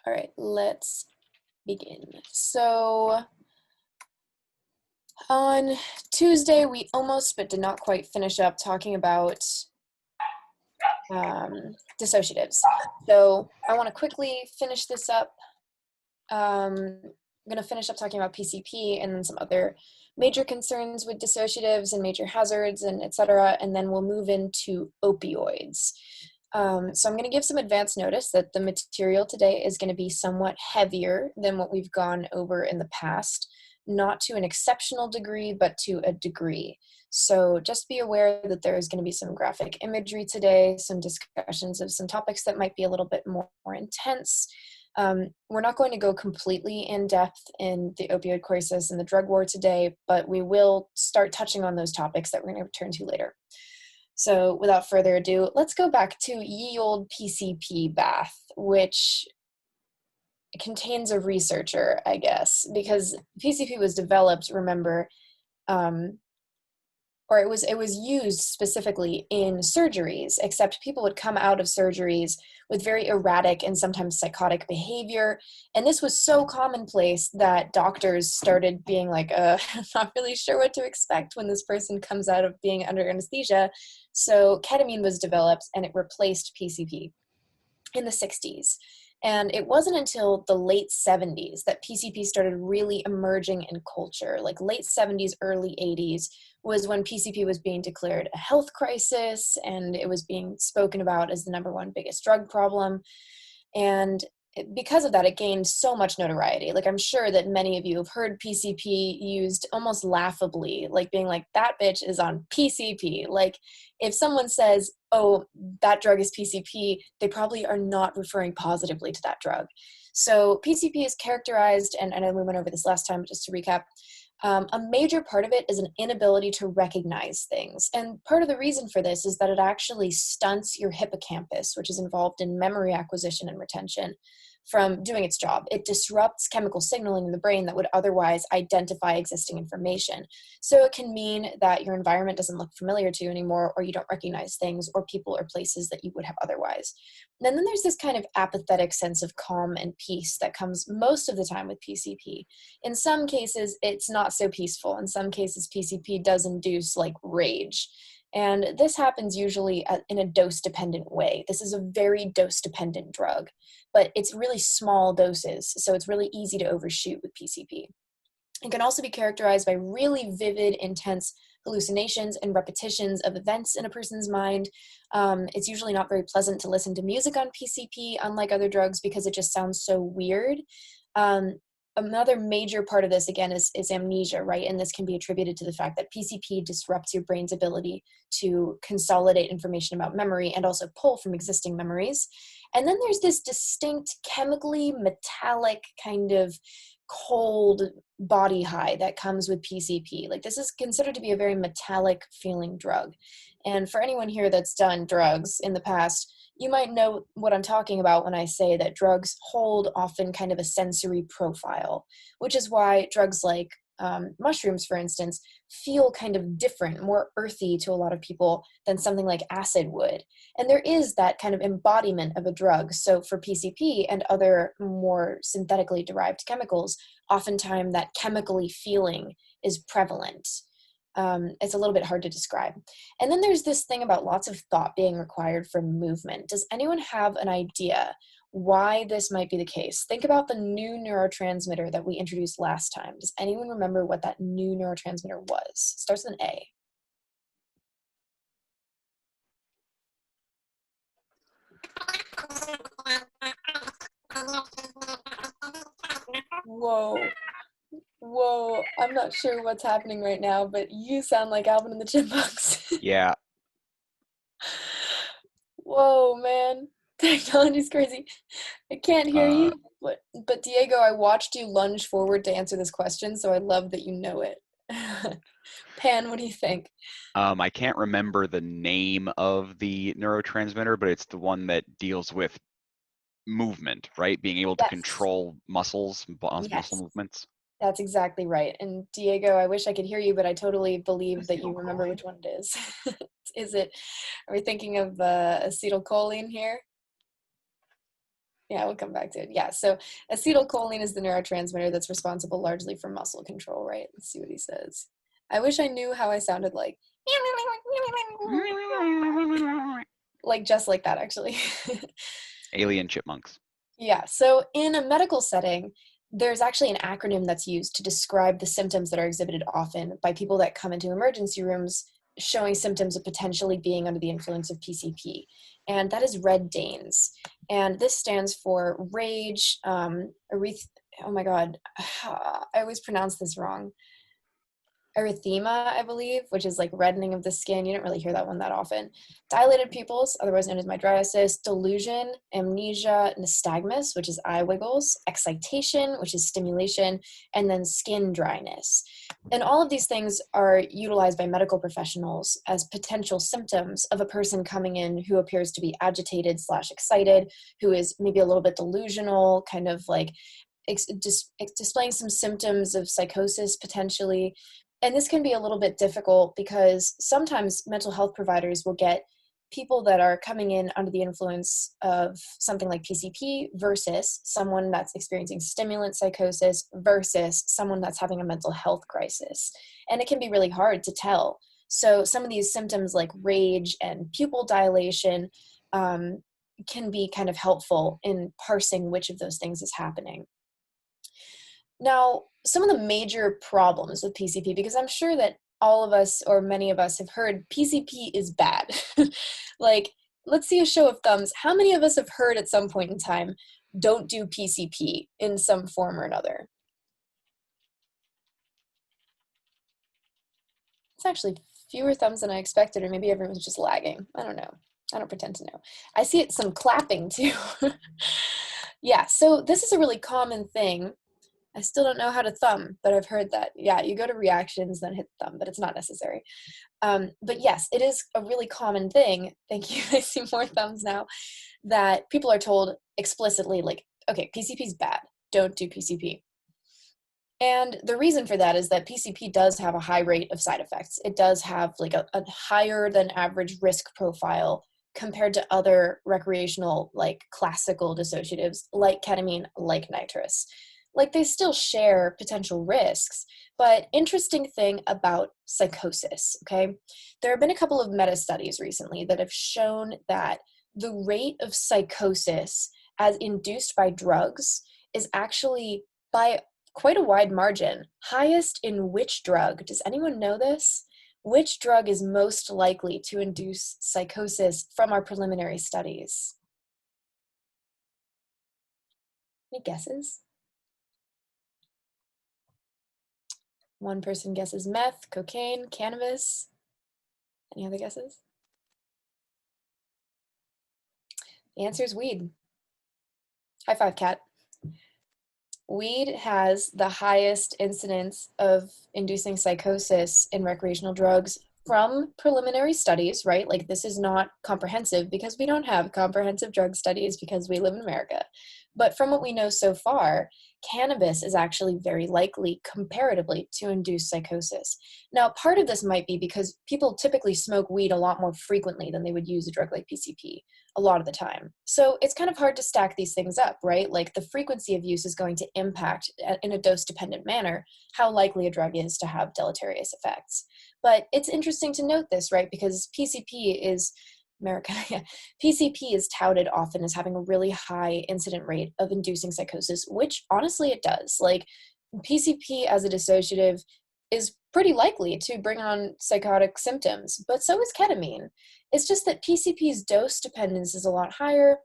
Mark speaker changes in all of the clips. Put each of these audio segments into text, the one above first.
Speaker 1: All right, let's begin. So on Tuesday, we almost but did not quite finish up talking about dissociatives. So I want to quickly finish this up. I'm going to finish up talking about PCP and then some other major concerns with dissociatives and major hazards and et cetera, and then we'll move into opioids. So I'm going to give some advance notice that the material today is going to be somewhat heavier than what we've gone over in the past, not to an exceptional degree, but to a degree. So just be aware that there is going to be some graphic imagery today, some discussions of some topics that might be a little bit more intense. We're not going to go completely in depth in the opioid crisis and the drug war today, but we will start touching on those topics that we're going to return to later. So without further ado, let's go back to ye old PCP bath, which contains a researcher, I guess, because PCP was developed, remember, or it was used specifically in surgeries, except people would come out of surgeries with very erratic and sometimes psychotic behavior. And this was so commonplace that doctors started being like, I'm not really sure what to expect when this person comes out of being under anesthesia. So ketamine was developed and it replaced PCP in the 60s. And it wasn't until the late 70s that PCP started really emerging in culture. Like late 70s, early 80s was when PCP was being declared a health crisis and it was being spoken about as the #1 biggest drug problem. And because of that, it gained so much notoriety. Like I'm sure that many of you have heard PCP used almost laughably, like being like, that bitch is on PCP. Like if someone says, oh, that drug is PCP, they probably are not referring positively to that drug. So PCP is characterized, and I know we went over this last time, but just to recap, a major part of it is an inability to recognize things. And part of the reason for this is that it actually stunts your hippocampus, which is involved in memory acquisition and retention, from doing its job. It disrupts chemical signaling in the brain that would otherwise identify existing information. So it can mean that your environment doesn't look familiar to you anymore, or you don't recognize things or people or places that you would have otherwise. And then there's this kind of apathetic sense of calm and peace that comes most of the time with PCP. In some cases, it's not so peaceful. In some cases, PCP does induce like rage. And this happens usually in a dose-dependent way. This is a very dose-dependent drug, but it's really small doses, so it's really easy to overshoot with PCP. It can also be characterized by really vivid, intense hallucinations and repetitions of events in a person's mind. It's usually not very pleasant to listen to music on PCP, unlike other drugs, because it just sounds so weird. Another major part of this, again, is amnesia, right? And this can be attributed to the fact that PCP disrupts your brain's ability to consolidate information about memory and also pull from existing memories. And then there's this distinct chemically metallic kind of cold body high that comes with PCP. Like this is considered to be a very metallic feeling drug. And for anyone here that's done drugs in the past, you might know what I'm talking about when I say that drugs hold often kind of a sensory profile, which is why drugs like mushrooms, for instance, feel kind of different, more earthy to a lot of people than something like acid would. And there is that kind of embodiment of a drug. So for PCP and other more synthetically derived chemicals, oftentimes that chemically feeling is prevalent. It's a little bit hard to describe. And then there's this thing about lots of thought being required for movement. Does anyone have an idea why this might be the case? Think about the new neurotransmitter that we introduced last time. Does anyone remember what that new neurotransmitter was? It starts with an A. Whoa, I'm not sure what's happening right now, but you sound like Alvin and the Chipmunks.
Speaker 2: Yeah.
Speaker 1: Whoa, man. Technology's crazy. I can't hear you, but Diego, I watched you lunge forward to answer this question, so I love that you know it. Pan, what do you think?
Speaker 2: I can't remember the name of the neurotransmitter, but it's the one that deals with movement, right? Being able to
Speaker 1: Yes.
Speaker 2: control muscle
Speaker 1: Yes,
Speaker 2: movements.
Speaker 1: that's exactly right. And Diego, I wish I could hear you, but I totally believe that you remember which one it is. Are we thinking of acetylcholine here? Yeah, we'll come back to it. Yeah, so acetylcholine is the neurotransmitter that's responsible largely for muscle control, right? Let's see what he says. I wish I knew how I sounded like just like that, actually.
Speaker 2: Alien chipmunks.
Speaker 1: Yeah, so in a medical setting, there's actually an acronym that's used to describe the symptoms that are exhibited often by people that come into emergency rooms showing symptoms of potentially being under the influence of PCP. And that is Red Danes. And this stands for rage, oh my God, I always pronounce this wrong. Erythema, I believe, which is like reddening of the skin. You don't really hear that one that often. Dilated pupils, otherwise known as mydriasis, delusion, amnesia, nystagmus, which is eye wiggles, excitation, which is stimulation, and then skin dryness. And all of these things are utilized by medical professionals as potential symptoms of a person coming in who appears to be agitated / excited, who is maybe a little bit delusional, kind of like displaying some symptoms of psychosis potentially. And this can be a little bit difficult because sometimes mental health providers will get people that are coming in under the influence of something like PCP versus someone that's experiencing stimulant psychosis versus someone that's having a mental health crisis. And it can be really hard to tell. So some of these symptoms like rage and pupil dilation can be kind of helpful in parsing which of those things is happening. Now, some of the major problems with PCP, because I'm sure that all of us or many of us have heard PCP is bad. Like, let's see a show of thumbs. How many of us have heard at some point in time, don't do PCP in some form or another? It's actually fewer thumbs than I expected, or maybe everyone's just lagging. I don't know. I don't pretend to know. I see it some clapping too. Yeah, so this is a really common thing. I still don't know how to thumb, but I've heard that. Yeah, you go to reactions, then hit thumb, but it's not necessary. But yes, it is a really common thing. Thank you. I see more thumbs now. That people are told explicitly, like, okay, PCP is bad. Don't do PCP. And the reason for that is that PCP does have a high rate of side effects. It does have like a higher than average risk profile compared to other recreational, like classical dissociatives, like ketamine, like nitrous. Like they still share potential risks, but interesting thing about psychosis, okay? There have been a couple of meta studies recently that have shown that the rate of psychosis as induced by drugs is actually by quite a wide margin. Highest in which drug? Does anyone know this? Which drug is most likely to induce psychosis from our preliminary studies? Any guesses? One person guesses meth, cocaine, cannabis. Any other guesses? The answer is weed. High five, Kat. Weed has the highest incidence of inducing psychosis in recreational drugs from preliminary studies, right? Like this is not comprehensive because we don't have comprehensive drug studies because we live in America. But from what we know so far, cannabis is actually very likely comparatively to induce psychosis. Now, part of this might be because people typically smoke weed a lot more frequently than they would use a drug like PCP a lot of the time. So it's kind of hard to stack these things up, right? Like the frequency of use is going to impact in a dose-dependent manner how likely a drug is to have deleterious effects. But it's interesting to note this, right? Because PCP is America, yeah. PCP is touted often as having a really high incident rate of inducing psychosis, which honestly it does. Like PCP as a dissociative is pretty likely to bring on psychotic symptoms, but so is ketamine. It's just that PCP's dose dependence is a lot higher,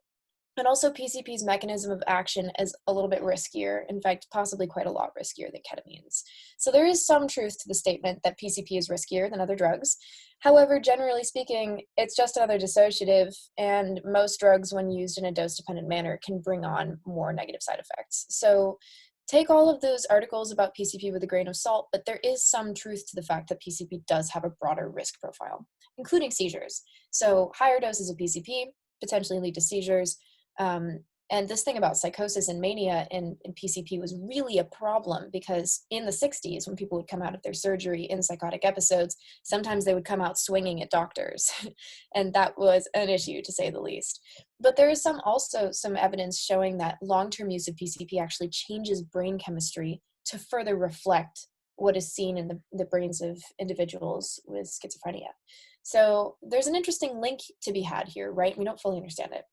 Speaker 1: and also PCP's mechanism of action is a little bit riskier, in fact, possibly quite a lot riskier than ketamine's. So there is some truth to the statement that PCP is riskier than other drugs. However, generally speaking, it's just another dissociative, and most drugs, when used in a dose-dependent manner, can bring on more negative side effects. So take all of those articles about PCP with a grain of salt, but there is some truth to the fact that PCP does have a broader risk profile, including seizures. So higher doses of PCP potentially lead to seizures. And this thing about psychosis and mania in PCP was really a problem, because in the 60s, when people would come out of their surgery in psychotic episodes, sometimes they would come out swinging at doctors. And that was an issue, to say the least. But there is also some evidence showing that long-term use of PCP actually changes brain chemistry to further reflect what is seen in the brains of individuals with schizophrenia. So there's an interesting link to be had here, right? We don't fully understand it.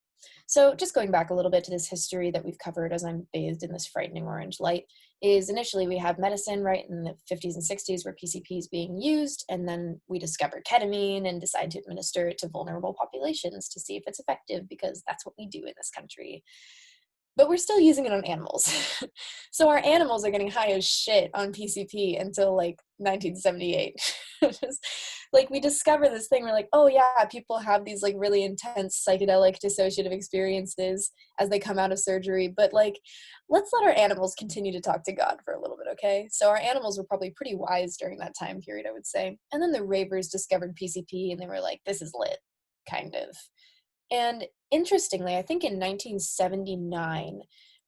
Speaker 1: So just going back a little bit to this history that we've covered as I'm bathed in this frightening orange light, is initially we have medicine, right, in the 50s and 60s where PCP is being used, and then we discover ketamine and decide to administer it to vulnerable populations to see if it's effective, because that's what we do in this country. But we're still using it on animals. So our animals are getting high as shit on PCP until like 1978. Just, like, we discover this thing, we're like, oh yeah, people have these like really intense psychedelic dissociative experiences as they come out of surgery, but like, let's let our animals continue to talk to God for a little bit, okay? So our animals were probably pretty wise during that time period, I would say. And then the ravers discovered PCP and they were like, this is lit, kind of. And interestingly, I think in 1979,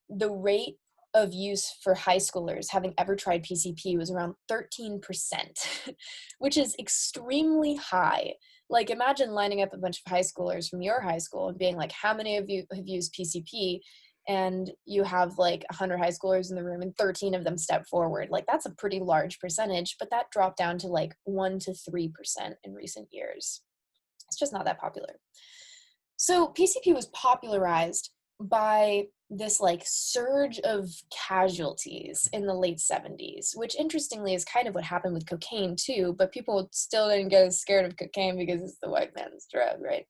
Speaker 1: the rate of use for high schoolers having ever tried PCP was around 13%, which is extremely high. Like, imagine lining up a bunch of high schoolers from your high school and being like, how many of you have used PCP? And you have like 100 high schoolers in the room and 13 of them step forward. Like, that's a pretty large percentage, but that dropped down to like 1 to 3% in recent years. It's just not that popular. So PCP was popularized by this like surge of casualties in the late 70s, which interestingly is kind of what happened with cocaine too, but people still didn't get as scared of cocaine because it's the white man's drug, right?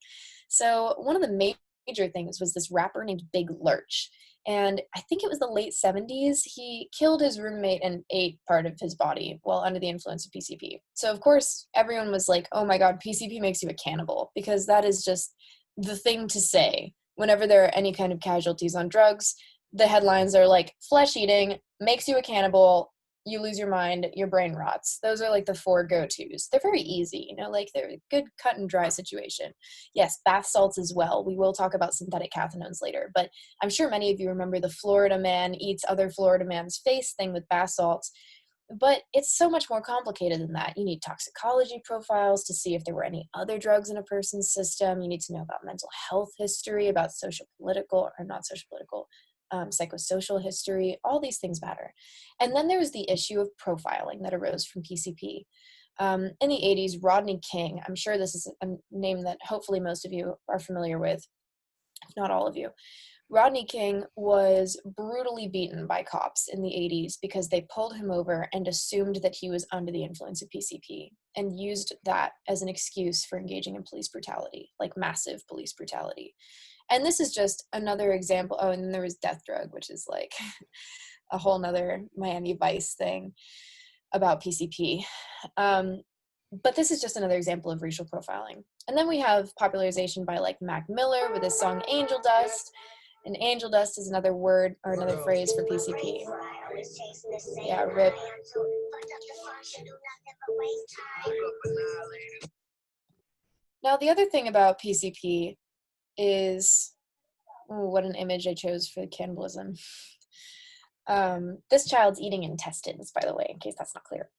Speaker 1: So one of the major things was this rapper named Big Lurch. And I think it was the late 70s, he killed his roommate and ate part of his body while under the influence of PCP. So of course, everyone was like, oh my God, PCP makes you a cannibal, because that is just the thing to say whenever there are any kind of casualties on drugs. The headlines are like, flesh eating makes you a cannibal, you lose your mind, your brain rots. Those are like the 4 go-tos. They're very easy, like they're a good cut and dry situation. Yes, bath salts as well. We will talk about synthetic cathinones later, but I'm sure many of you remember the Florida man eats other Florida man's face thing with bath salts. But it's so much more complicated than that. You need toxicology profiles to see if there were any other drugs in a person's system. You need to know about mental health history, about social political, or not social political, psychosocial history. All these things matter. And then there was the issue of profiling that arose from PCP. In the 80s, Rodney King, I'm sure this is a name that hopefully most of you are familiar with, if not all of you. Rodney King was brutally beaten by cops in the 80s because they pulled him over and assumed that he was under the influence of PCP and used that as an excuse for engaging in police brutality, like massive police brutality. And this is just another example. Oh, and then there was death drug, which is like a whole nother Miami Vice thing about PCP. But this is just another example of racial profiling. And then we have popularization by like Mac Miller with his song Angel Dust. And angel dust is another word or another phrase for PCP. Yeah, rip. Now, the other thing about PCP is, what an image I chose for cannibalism. This child's eating intestines, by the way, in case that's not clear.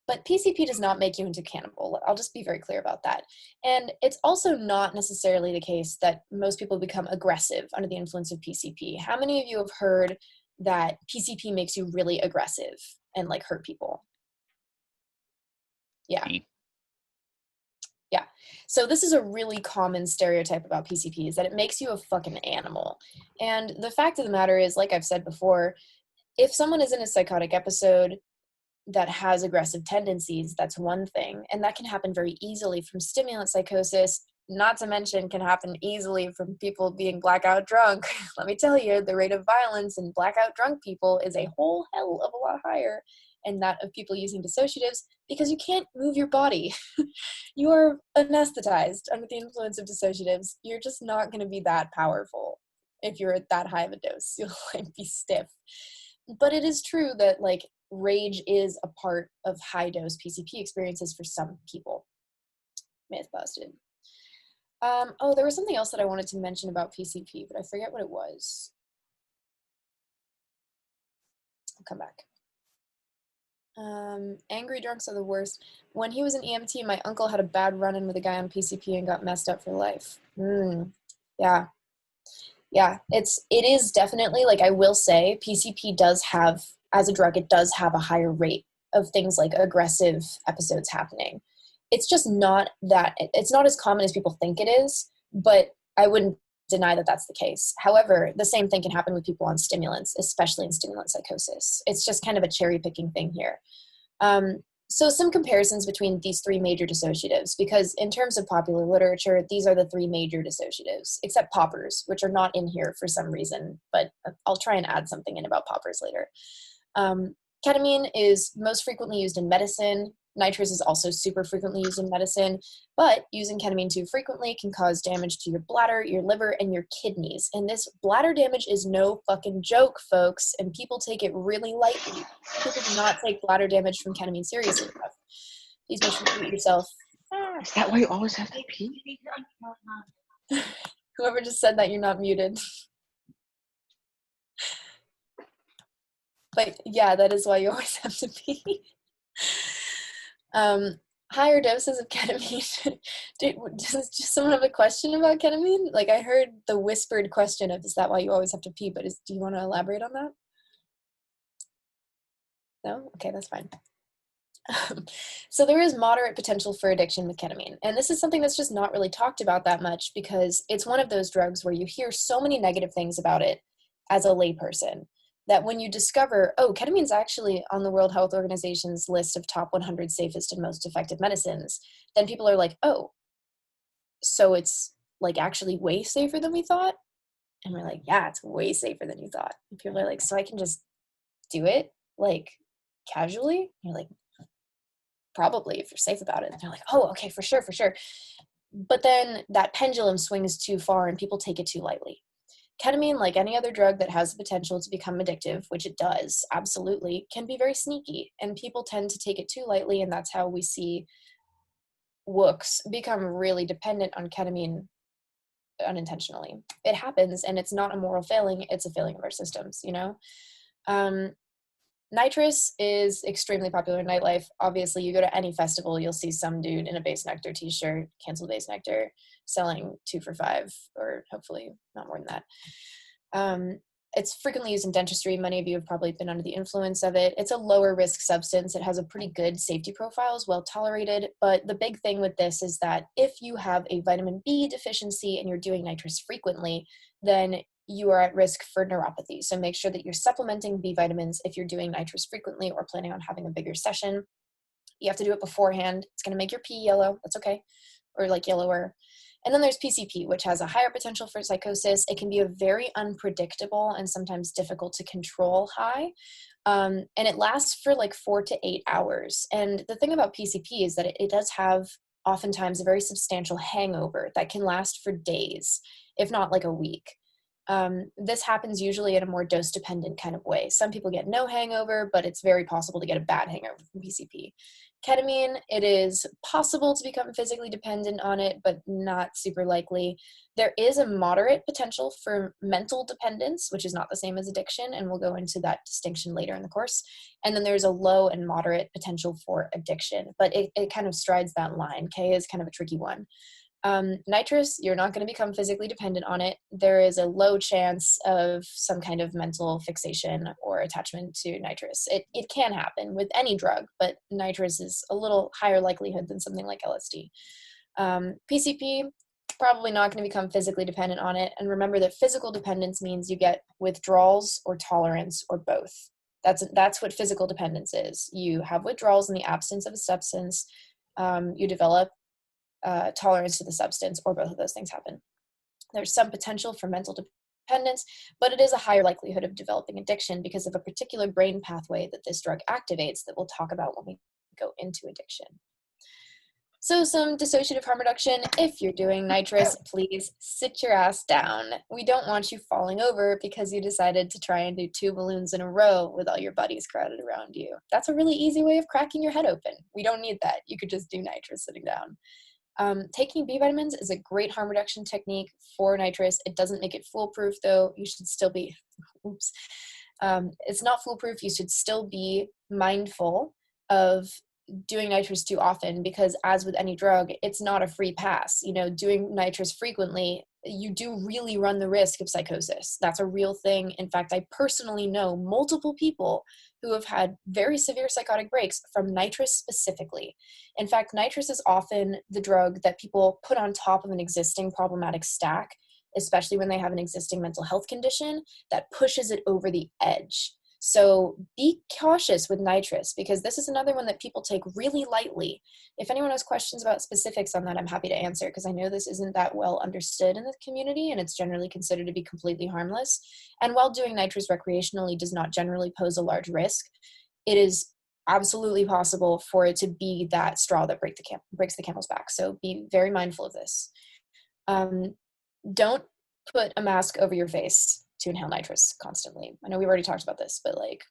Speaker 1: But PCP does not make you into a cannibal. I'll just be very clear about that. And it's also not necessarily the case that most people become aggressive under the influence of PCP. How many of you have heard that PCP makes you really aggressive and like hurt people? Yeah. Yeah. So this is a really common stereotype about PCP, is that it makes you a fucking animal. And the fact of the matter is, like I've said before, if someone is in a psychotic episode that has aggressive tendencies, that's one thing. And that can happen very easily from stimulant psychosis, not to mention can happen easily from people being blackout drunk. Let me tell you, the rate of violence in blackout drunk people is a whole hell of a lot higher, and that of people using dissociatives, because you can't move your body. You are anesthetized under the influence of dissociatives. You're just not going to be that powerful if you're at that high of a dose. You'll like be stiff. But it is true that like rage is a part of high dose PCP experiences for some people. Myth busted. Oh, there was something else that I wanted to mention about PCP, but I forget what it was. come back. Angry drunks are the worst. When he was an EMT, my uncle had a bad run-in with a guy on PCP and got messed up for life. Yeah. Yeah, it is definitely, like, I will say PCP does have, as a drug, it does have a higher rate of things like aggressive episodes happening. It's just not that, it's not as common as people think it is, but I wouldn't deny that that's the case. However, the same thing can happen with people on stimulants, especially in stimulant psychosis. It's just kind of a cherry picking thing here. So some comparisons between these three major dissociatives, because in terms of popular literature, these are the three major dissociatives, except poppers, which are not in here for some reason, but I'll try and add something in about poppers later. Ketamine is most frequently used in medicine. Nitrous is also super frequently used in medicine, but using ketamine too frequently can cause damage to your bladder, your liver, and your kidneys. And this bladder damage is no fucking joke, folks, and people take it really lightly. People do not take bladder damage from ketamine seriously enough. Please make sure to mute yourself.
Speaker 3: Is that why you always have to pee?
Speaker 1: Whoever just said that, you're not muted. But yeah, that is why you always have to pee. Higher doses of ketamine. Does someone have a question about ketamine? Like, I heard the whispered question of, is that why you always have to pee? But do you want to elaborate on that? No? Okay, that's fine. So there is moderate potential for addiction with ketamine. And this is something that's just not really talked about that much because it's one of those drugs where you hear so many negative things about it as a layperson that when you discover, oh, ketamine's actually on the World Health Organization's list of top 100 safest and most effective medicines, then people are like, oh, so it's like actually way safer than we thought? And we're like, yeah, it's way safer than you thought. And people are like, so I can just do it like casually? And you're like, probably, if you're safe about it. And they're like, oh, okay, for sure, for sure. But then that pendulum swings too far and people take it too lightly. Ketamine, like any other drug that has the potential to become addictive, which it does, absolutely, can be very sneaky. And people tend to take it too lightly, and that's how we see wooks become really dependent on ketamine unintentionally. It happens, and it's not a moral failing, it's a failing of our systems, you know? Nitrous is extremely popular in nightlife. Obviously, you go to any festival, you'll see some dude in a Base Nectar t-shirt, cancel Base Nectar, selling 2 for $5, or hopefully not more than that. It's frequently used in dentistry. Many of you have probably been under the influence of it. It's a lower risk substance. It has a pretty good safety profile, is well tolerated. But the big thing with this is that if you have a vitamin B deficiency and you're doing nitrous frequently, then you are at risk for neuropathy. So make sure that you're supplementing B vitamins if you're doing nitrous frequently or planning on having a bigger session. You have to do it beforehand. It's going to make your pee yellow. That's okay. Or like yellower. And then there's PCP, which has a higher potential for psychosis. It can be a very unpredictable and sometimes difficult to control high. And it lasts for like 4 to 8 hours. And the thing about PCP is that it does have oftentimes a very substantial hangover that can last for days, if not like a week. This happens usually in a more dose-dependent kind of way. Some people get no hangover, but it's very possible to get a bad hangover from PCP. Ketamine, it is possible to become physically dependent on it, but not super likely. There is a moderate potential for mental dependence, which is not the same as addiction, and we'll go into that distinction later in the course. And then there's a low and moderate potential for addiction, but it kind of strides that line. K is kind of a tricky one. Nitrous, you're not going to become physically dependent on it. There is a low chance of some kind of mental fixation or attachment to nitrous. It can happen with any drug, but nitrous is a little higher likelihood than something like LSD. PCP, probably not going to become physically dependent on it. And remember that physical dependence means you get withdrawals or tolerance or both. That's what physical dependence is. You have withdrawals in the absence of a substance. You develop tolerance to the substance, or both of those things happen. There's some potential for mental dependence, but it is a higher likelihood of developing addiction because of a particular brain pathway that this drug activates that we'll talk about when we go into addiction. So some dissociative harm reduction. If you're doing nitrous, please sit your ass down. We don't want you falling over because you decided to try and do 2 balloons in a row with all your buddies crowded around you. That's a really easy way of cracking your head open. We don't need that. You could just do nitrous sitting down. Taking B vitamins is a great harm reduction technique for nitrous. It doesn't make it foolproof, though. You should still be, It's not foolproof. You should still be mindful of doing nitrous too often, because as with any drug, it's not a free pass. You know, doing nitrous frequently, you do really run the risk of psychosis. That's a real thing. In fact, I personally know multiple people who have had very severe psychotic breaks from nitrous specifically. In fact, nitrous is often the drug that people put on top of an existing problematic stack, especially when they have an existing mental health condition that pushes it over the edge. So be cautious with nitrous, because this is another one that people take really lightly. If anyone has questions about specifics on that, I'm happy to answer, because I know this isn't that well understood in the community, and it's generally considered to be completely harmless. And while doing nitrous recreationally does not generally pose a large risk, it is absolutely possible for it to be that straw that breaks the camel's back. So be very mindful of this. Don't put a mask over your face to inhale nitrous constantly. I know we've already talked about this, but like,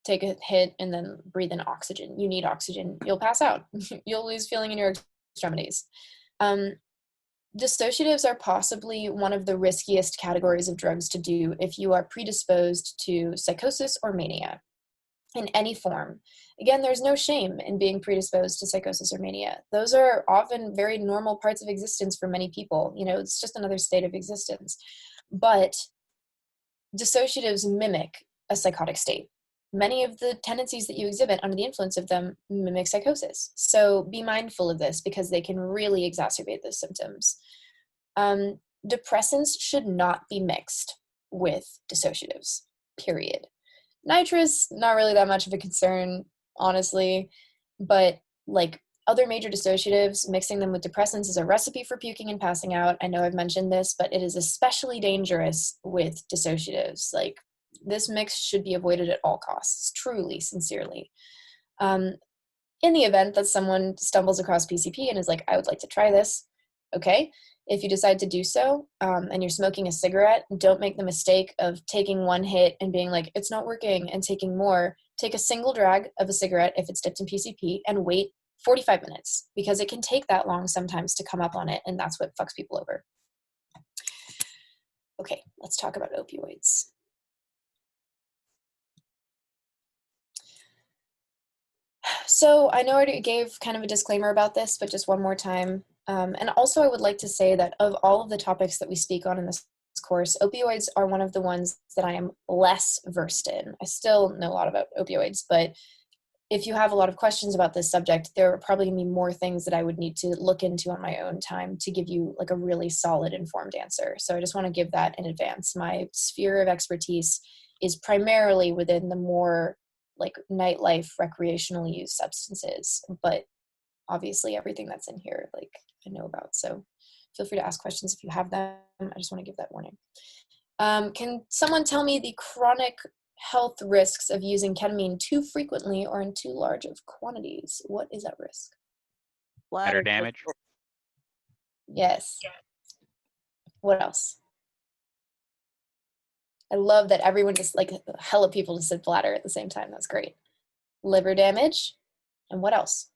Speaker 1: take a hit and then breathe in oxygen. You need oxygen. You'll pass out. You'll lose feeling in your extremities. Dissociatives are possibly one of the riskiest categories of drugs to do if you are predisposed to psychosis or mania in any form. Again, there's no shame in being predisposed to psychosis or mania. Those are often very normal parts of existence for many people. You know, it's just another state of existence. But dissociatives mimic a psychotic state. Many of the tendencies that you exhibit under the influence of them mimic psychosis. So be mindful of this, because they can really exacerbate those symptoms. Depressants should not be mixed with dissociatives, period. Nitrous, not really that much of a concern, honestly, but like other major dissociatives, mixing them with depressants is a recipe for puking and passing out. I know I've mentioned this, but it is especially dangerous with dissociatives. Like, this mix should be avoided at all costs, truly, sincerely. In the event that someone stumbles across PCP and is like, I would like to try this, okay. If you decide to do so, and you're smoking a cigarette, don't make the mistake of taking one hit and being like, it's not working, and taking more. Take a single drag of a cigarette if it's dipped in PCP and wait 45 minutes, because it can take that long sometimes to come up on it, and that's what fucks people over. Okay, let's talk about opioids. So I know I already gave kind of a disclaimer about this, but just one more time. And also I would like to say that of all of the topics that we speak on in this course, opioids are one of the ones that I am less versed in. I still know a lot about opioids, but if you have a lot of questions about this subject, there are probably going to be more things that I would need to look into on my own time to give you like a really solid, informed answer. So I just want to give that in advance. My sphere of expertise is primarily within the more like nightlife, recreational use substances, but obviously everything that's in here, like, I know about. So feel free to ask questions if you have them. I just want to give that warning. Can someone tell me the chronic health risks of using ketamine too frequently or in too large of quantities? What is at risk?
Speaker 2: Bladder damage.
Speaker 1: Yes. What else? I love that everyone just, like, hella people just said bladder at the same time. That's great. Liver damage. And what else?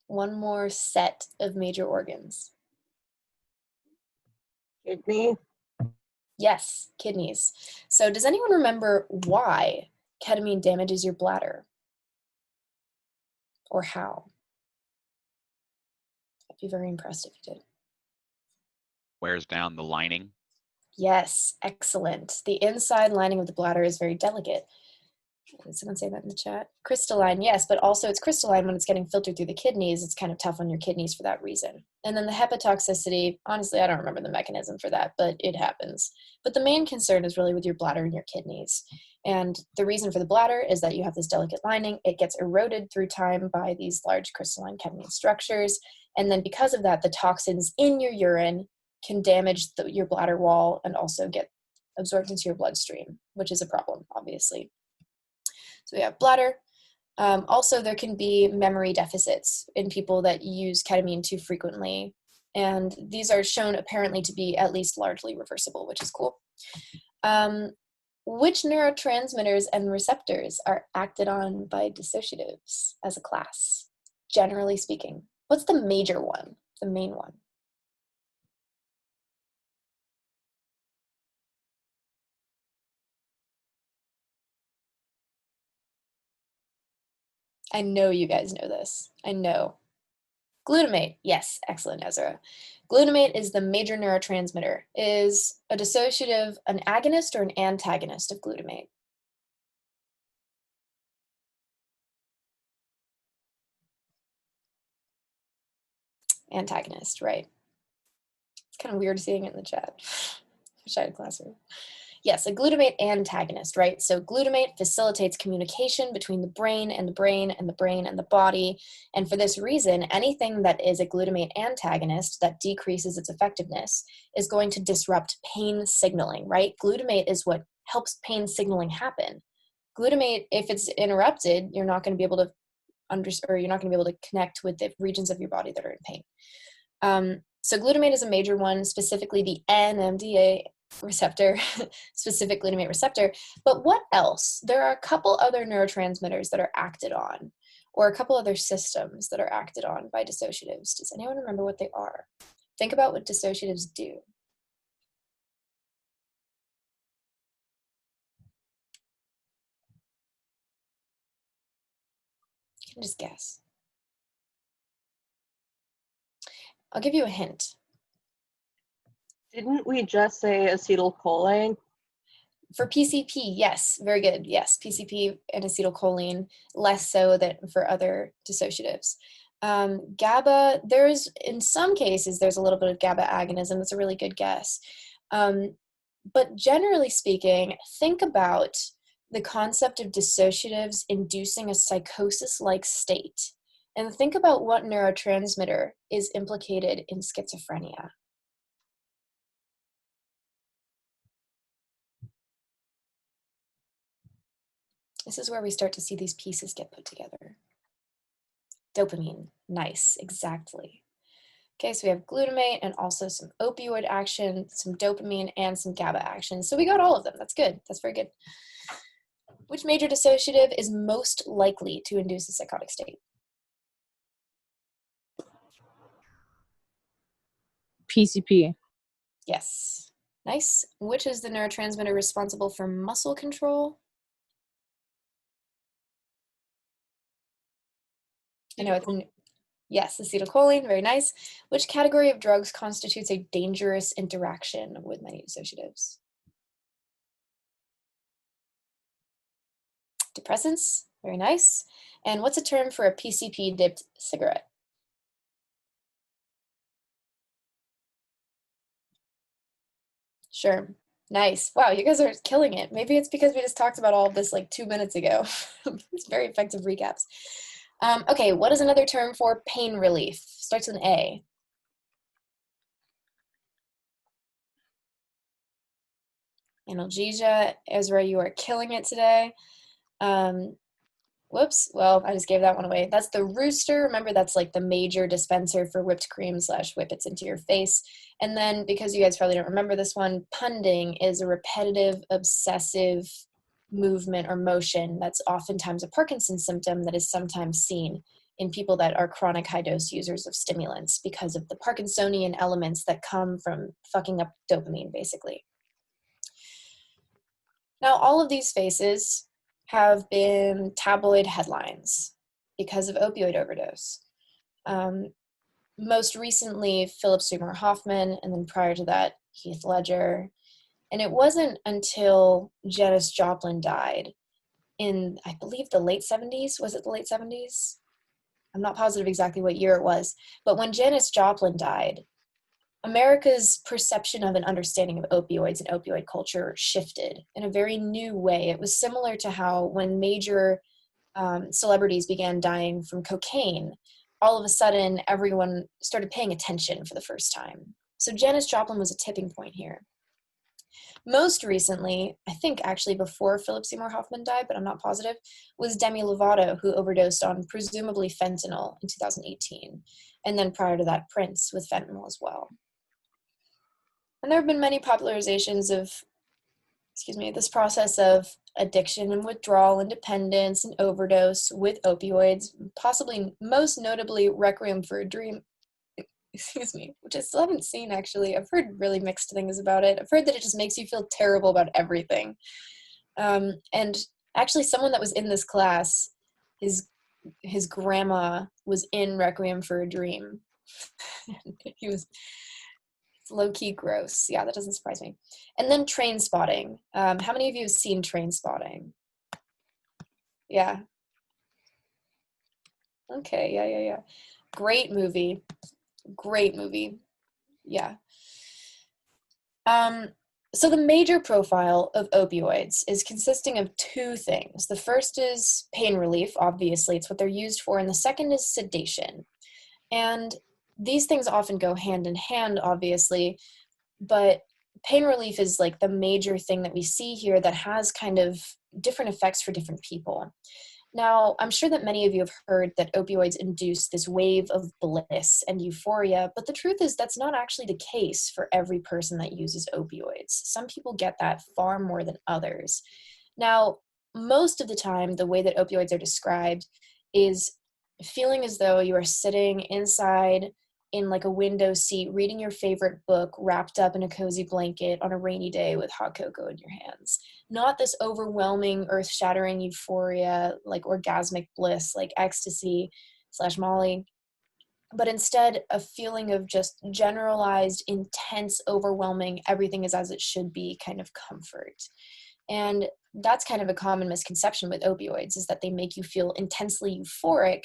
Speaker 1: One more set of major organs.
Speaker 3: Kidney.
Speaker 1: Yes, kidneys. So does anyone remember why ketamine damages your bladder? Or how? I'd be very impressed if you did.
Speaker 2: Wears down the lining.
Speaker 1: Yes, excellent. The inside lining of the bladder is very delicate. Did someone say that in the chat? Crystalline, yes, but also it's crystalline when it's getting filtered through the kidneys. It's kind of tough on your kidneys for that reason. And then the hepatotoxicity, honestly, I don't remember the mechanism for that, but it happens. But the main concern is really with your bladder and your kidneys. And the reason for the bladder is that you have this delicate lining. It gets eroded through time by these large crystalline ketamine structures. And then because of that, the toxins in your urine can damage your bladder wall and also get absorbed into your bloodstream, which is a problem, obviously. So we have bladder. Also, there can be memory deficits in people that use ketamine too frequently. And these are shown apparently to be at least largely reversible, which is cool. Which neurotransmitters and receptors are acted on by dissociatives as a class, generally speaking? What's the major one, the main one? I know you guys know this. I know. Glutamate. Yes, excellent, Ezra. Glutamate is the major neurotransmitter. Is a dissociative an agonist or an antagonist of glutamate? Antagonist, right. It's kind of weird seeing it in the chat. Wish I had a classroom. Yes, a glutamate antagonist, right? So glutamate facilitates communication between the brain and the brain and the brain and the body. And for this reason, anything that is a glutamate antagonist that decreases its effectiveness is going to disrupt pain signaling, right? Glutamate is what helps pain signaling happen. Glutamate, if it's interrupted, you're not going to be able to you're not going to be able to connect with the regions of your body that are in pain. So glutamate is a major one, specifically the NMDA receptor, specific glutamate receptor. But what else? There are a couple other neurotransmitters that are acted on, or a couple other systems that are acted on by dissociatives. Does anyone remember what they are? Think about what dissociatives do. You can just guess. I'll give you a hint.
Speaker 4: Didn't we just say acetylcholine?
Speaker 1: For PCP, yes, very good. Yes, PCP and acetylcholine, less so than for other dissociatives. GABA, in some cases, there's a little bit of GABA agonism. That's a really good guess. But generally speaking, think about the concept of dissociatives inducing a psychosis-like state. And think about what neurotransmitter is implicated in schizophrenia. This is where we start to see these pieces get put together. Dopamine, nice, exactly. Okay, so we have glutamate and also some opioid action, some dopamine, and some GABA action. So we got all of them, that's good, that's very good. Which major dissociative is most likely to induce a psychotic state?
Speaker 5: PCP.
Speaker 1: Yes, nice. Which is the neurotransmitter responsible for muscle control? I know it's yes, acetylcholine, very nice. Which category of drugs constitutes a dangerous interaction with many dissociatives? Depressants, very nice. And what's a term for a PCP dipped cigarette? Sure. Nice. Wow, you guys are killing it. Maybe it's because we just talked about all of this like 2 minutes ago. It's very effective recaps. Okay, what is another term for pain relief? Starts with an A. Analgesia. Ezra, you are killing it today. Whoops, well, I just gave that one away. That's the Rooster. Remember, that's like the major dispenser for whipped cream / whippets into your face. And then, because you guys probably don't remember this one, punding is a repetitive, obsessive movement or motion that's oftentimes a Parkinson's symptom that is sometimes seen in people that are chronic high-dose users of stimulants because of the Parkinsonian elements that come from fucking up dopamine, basically. Now, all of these faces have been tabloid headlines because of opioid overdose. Most recently, Philip Seymour Hoffman, and then prior to that, Heath Ledger. And it wasn't until Janis Joplin died in, I believe, the late 70s. Was it the late 70s? I'm not positive exactly what year it was. But when Janis Joplin died, America's perception of an understanding of opioids and opioid culture shifted in a very new way. It was similar to how when major celebrities began dying from cocaine, all of a sudden everyone started paying attention for the first time. So Janis Joplin was a tipping point here. Most recently, I think actually before Philip Seymour Hoffman died, but I'm not positive, was Demi Lovato, who overdosed on presumably fentanyl in 2018. And then prior to that, Prince with fentanyl as well. And there have been many popularizations of, this process of addiction and withdrawal and dependence and overdose with opioids, possibly most notably Requiem for a Dream, which I still haven't seen actually. I've heard really mixed things about it. I've heard that it just makes you feel terrible about everything. And actually someone that was in this class, his his grandma was in Requiem for a Dream. He was low-key gross. Yeah, that doesn't surprise me. And then Train Spotting. How many of you have seen Train Spotting? Yeah. Okay, yeah. Great movie. Great movie. Yeah. So the major profile of opioids is consisting of two things. The first is pain relief, obviously, it's what they're used for, and the second is sedation. And these things often go hand in hand, obviously, but pain relief is like the major thing that we see here that has kind of different effects for different people. Now, I'm sure that many of you have heard that opioids induce this wave of bliss and euphoria, but the truth is that's not actually the case for every person that uses opioids. Some people get that far more than others. Now, most of the time, the way that opioids are described is feeling as though you are sitting inside in like a window seat, reading your favorite book, wrapped up in a cozy blanket on a rainy day with hot cocoa in your hands. Not this overwhelming, earth-shattering euphoria, like orgasmic bliss, like ecstasy / Molly, but instead a feeling of just generalized, intense, overwhelming, everything is as it should be kind of comfort. And that's kind of a common misconception with opioids, is that they make you feel intensely euphoric,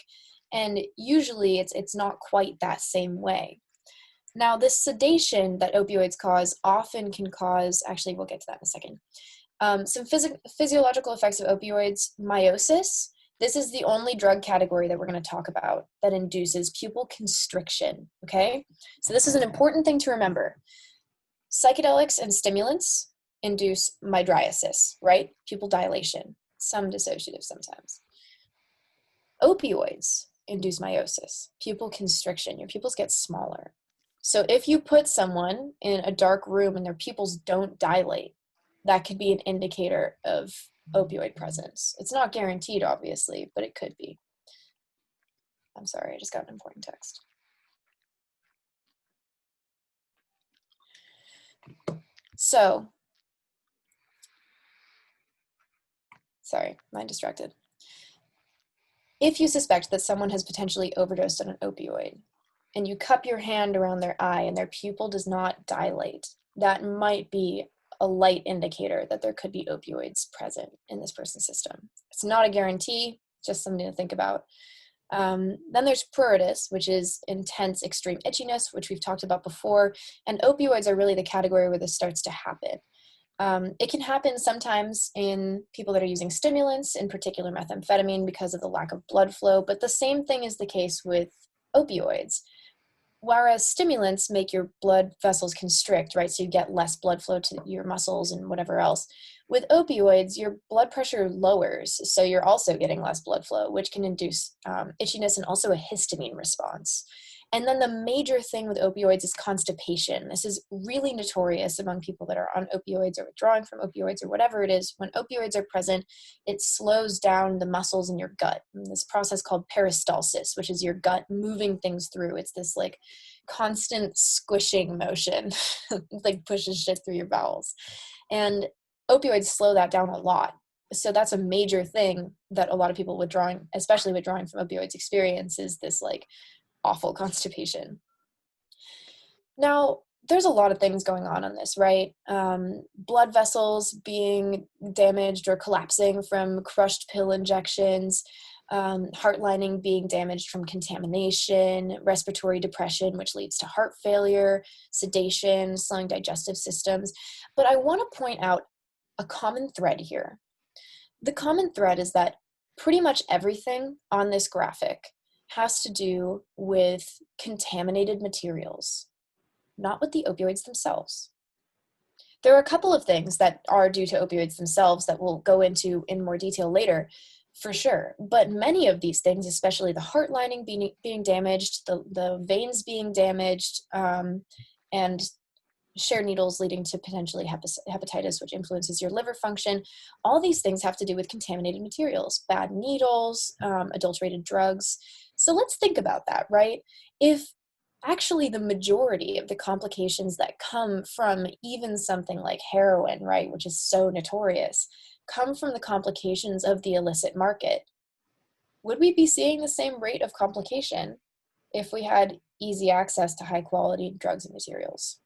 Speaker 1: and usually it's not quite that same way. Now, this sedation that opioids cause often can cause, actually we'll get to that in a second, some physiological effects of opioids. Meiosis, this is the only drug category that we're going to talk about that induces pupil constriction, okay? So this is an important thing to remember. Psychedelics and stimulants induce mydriasis, right? Pupil dilation, some dissociatives sometimes. Opioids induce meiosis, pupil constriction. Your pupils get smaller. So if you put someone in a dark room and their pupils don't dilate, that could be an indicator of opioid presence. It's not guaranteed, obviously, but it could be. I'm sorry, I just got an important text. So, sorry, mind distracted. If you suspect that someone has potentially overdosed on an opioid, and you cup your hand around their eye and their pupil does not dilate, that might be a light indicator that there could be opioids present in this person's system. It's not a guarantee, just something to think about. Then there's pruritus, which is intense extreme itchiness, which we've talked about before, and opioids are really the category where this starts to happen. It can happen sometimes in people that are using stimulants, in particular methamphetamine, because of the lack of blood flow, but the same thing is the case with opioids. Whereas stimulants make your blood vessels constrict, right? So you get less blood flow to your muscles and whatever else. With opioids, your blood pressure lowers, so you're also getting less blood flow, which can induce itchiness and also a histamine response. And then the major thing with opioids is constipation. This is really notorious among people that are on opioids or withdrawing from opioids or whatever it is. When opioids are present, it slows down the muscles in your gut. And this process called peristalsis, which is your gut moving things through. It's this like constant squishing motion, like pushes shit through your bowels. And opioids slow that down a lot. So that's a major thing that a lot of people withdrawing, especially withdrawing from opioids, experience, is this like awful constipation. Now, there's a lot of things going on this, right? Blood vessels being damaged or collapsing from crushed pill injections, heart lining being damaged from contamination, respiratory depression, which leads to heart failure, sedation, slowing digestive systems. But I want to point out a common thread here. The common thread is that pretty much everything on this graphic has to do with contaminated materials, not with the opioids themselves. There are a couple of things that are due to opioids themselves that we'll go into in more detail later, for sure. But many of these things, especially the heart lining being damaged, the veins being damaged, and shared needles leading to potentially hepatitis, which influences your liver function. All these things have to do with contaminated materials, bad needles, adulterated drugs. So let's think about that, right? If actually the majority of the complications that come from even something like heroin, right, which is so notorious, come from the complications of the illicit market, would we be seeing the same rate of complication if we had easy access to high quality drugs and materials?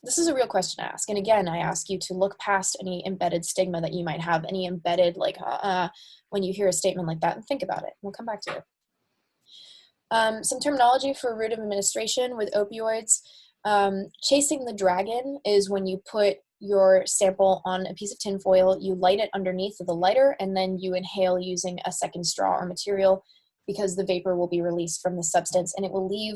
Speaker 1: This is a real question to ask. And again, I ask you to look past any embedded stigma that you might have, any embedded when you hear a statement like that, and think about it. We'll come back to it. Some terminology for route of administration with opioids. Chasing the dragon is when you put your sample on a piece of tin foil, you light it underneath with a lighter, and then you inhale using a second straw or material, because the vapor will be released from the substance, and it will leave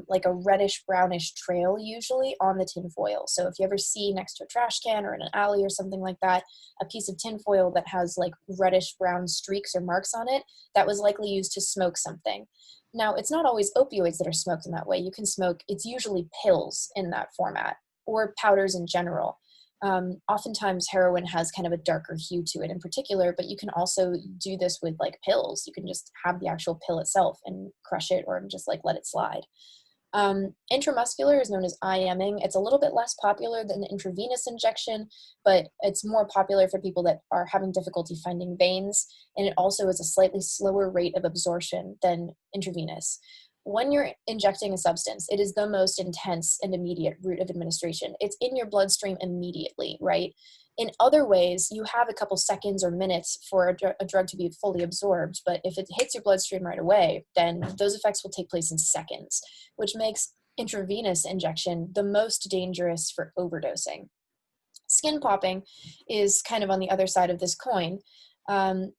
Speaker 1: like a reddish brownish trail usually on the tin foil. So if you ever see next to a trash can or in an alley or something like that, a piece of tin foil that has like reddish brown streaks or marks on it, that was likely used to smoke something. Now, it's not always opioids that are smoked in that way. You can smoke, it's usually pills in that format, or powders in general. Oftentimes heroin has kind of a darker hue to it in particular, but you can also do this with like pills. You can just have the actual pill itself and crush it, or just like let it slide. Intramuscular is known as IMing. It's a little bit less popular than the intravenous injection, but it's more popular for people that are having difficulty finding veins, and it also is a slightly slower rate of absorption than intravenous. When you're injecting a substance, it is the most intense and immediate route of administration. It's in your bloodstream immediately, right? In other ways, you have a couple seconds or minutes for a drug to be fully absorbed, but if it hits your bloodstream right away, then those effects will take place in seconds, which makes intravenous injection the most dangerous for overdosing. Skin popping is kind of on the other side of this coin.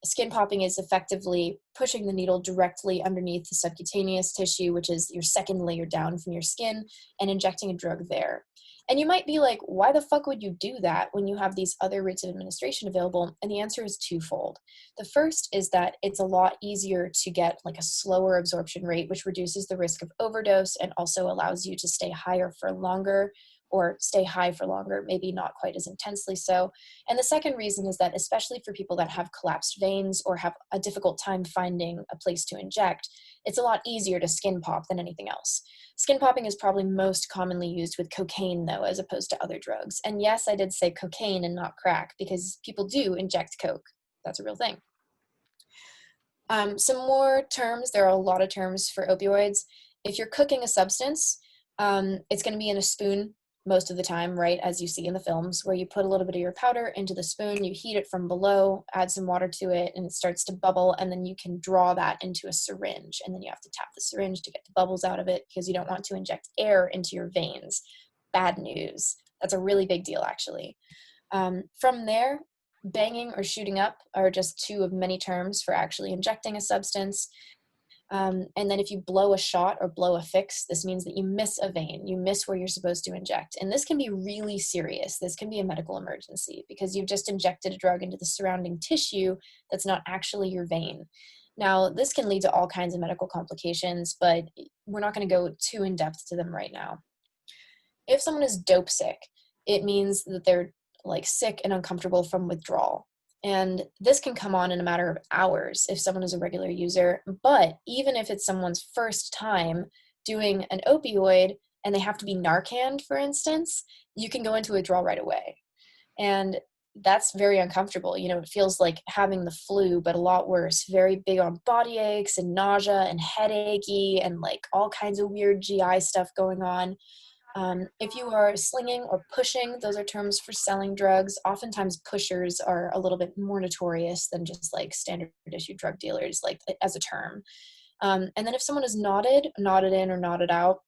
Speaker 1: Skin popping is effectively pushing the needle directly underneath the subcutaneous tissue, which is your second layer down from your skin, and injecting a drug there. And you might be like, why the fuck would you do that when you have these other routes of administration available? And the answer is twofold. The first is that it's a lot easier to get like a slower absorption rate, which reduces the risk of overdose and also allows you to stay higher for longer, or stay high for longer, maybe not quite as intensely so. And the second reason is that, especially for people that have collapsed veins or have a difficult time finding a place to inject, it's a lot easier to skin pop than anything else. Skin popping is probably most commonly used with cocaine, though, as opposed to other drugs. And yes, I did say cocaine and not crack, because people do inject coke. That's a real thing. Some more terms. There are a lot of terms for opioids. If you're cooking a substance, it's going to be in a spoon most of the time, right, as you see in the films, where you put a little bit of your powder into the spoon, you heat it from below, add some water to it, and it starts to bubble, and then you can draw that into a syringe, and then you have to tap the syringe to get the bubbles out of it, because you don't want to inject air into your veins. Bad news. That's a really big deal, actually. From there, banging or shooting up are just two of many terms for actually injecting a substance. And then if you blow a shot or blow a fix, this means that you miss a vein, you miss where you're supposed to inject. And this can be really serious. This can be a medical emergency, because you've just injected a drug into the surrounding tissue that's not actually your vein. Now, this can lead to all kinds of medical complications, but we're not going to go too in depth to them right now. If someone is dope sick, it means that they're like sick and uncomfortable from withdrawal. And this can come on in a matter of hours if someone is a regular user. But even if it's someone's first time doing an opioid and they have to be Narcaned, for instance, you can go into withdrawal right away. And that's very uncomfortable. You know, it feels like having the flu, but a lot worse. Very big on body aches and nausea and headachy and like all kinds of weird GI stuff going on. If you are slinging or pushing, those are terms for selling drugs. Oftentimes pushers are a little bit more notorious than just like standard issue drug dealers, like as a term. And then if someone is nodded in or nodded out,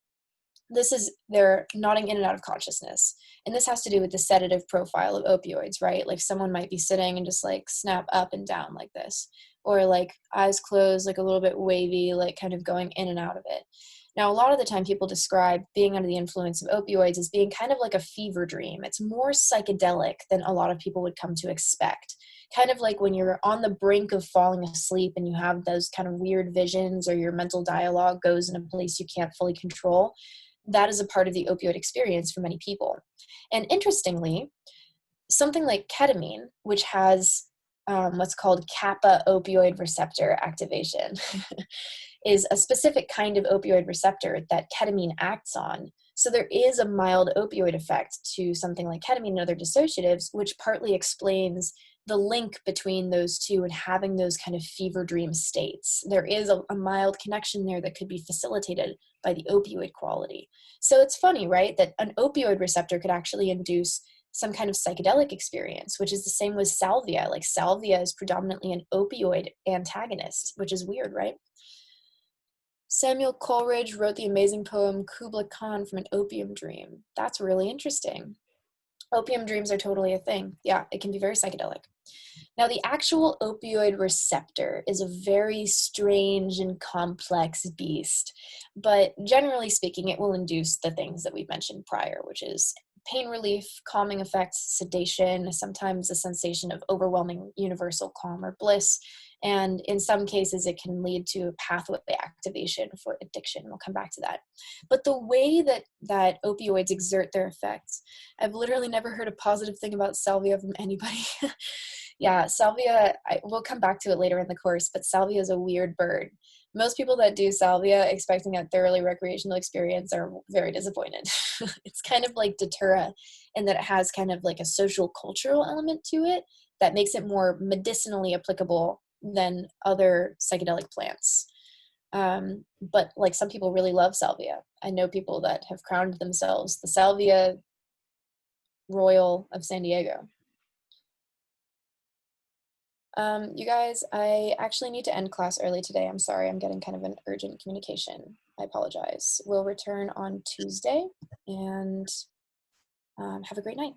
Speaker 1: they're nodding in and out of consciousness. And this has to do with the sedative profile of opioids, right? Like someone might be sitting and just like snap up and down like this, or like eyes closed, like a little bit wavy, like kind of going in and out of it. Now, a lot of the time people describe being under the influence of opioids as being kind of like a fever dream. It's more psychedelic than a lot of people would come to expect. Kind of like when you're on the brink of falling asleep and you have those kind of weird visions, or your mental dialogue goes in a place you can't fully control. That is a part of the opioid experience for many people. And interestingly, something like ketamine, which has what's called kappa opioid receptor activation, is a specific kind of opioid receptor that ketamine acts on. So there is a mild opioid effect to something like ketamine and other dissociatives, which partly explains the link between those two and having those kind of fever dream states. There is a mild connection there that could be facilitated by the opioid quality. So it's funny, right, that an opioid receptor could actually induce some kind of psychedelic experience, which is the same with salvia. Like salvia is predominantly an opioid antagonist, which is weird, right? Samuel Coleridge wrote the amazing poem Kubla Khan from an opium dream. That's really interesting. Opium dreams are totally a thing. Yeah, it can be very psychedelic. Now, the actual opioid receptor is a very strange and complex beast, but generally speaking, it will induce the things that we've mentioned prior, which is pain relief, calming effects, sedation, sometimes a sensation of overwhelming universal calm or bliss, and in some cases, it can lead to pathway activation for addiction. We'll come back to that. But the way that opioids exert their effects, I've literally never heard a positive thing about salvia from anybody. Yeah, salvia, we'll come back to it later in the course, but salvia is a weird bird. Most people that do salvia expecting a thoroughly recreational experience are very disappointed. It's kind of like datura in that it has kind of like a social cultural element to it that makes it more medicinally applicable than other psychedelic plants. But like some people really love salvia. I know people that have crowned themselves the Salvia Royal of San Diego. You guys, I actually need to end class early today. I'm sorry, I'm getting kind of an urgent communication. I apologize. We'll return on Tuesday, and have a great night.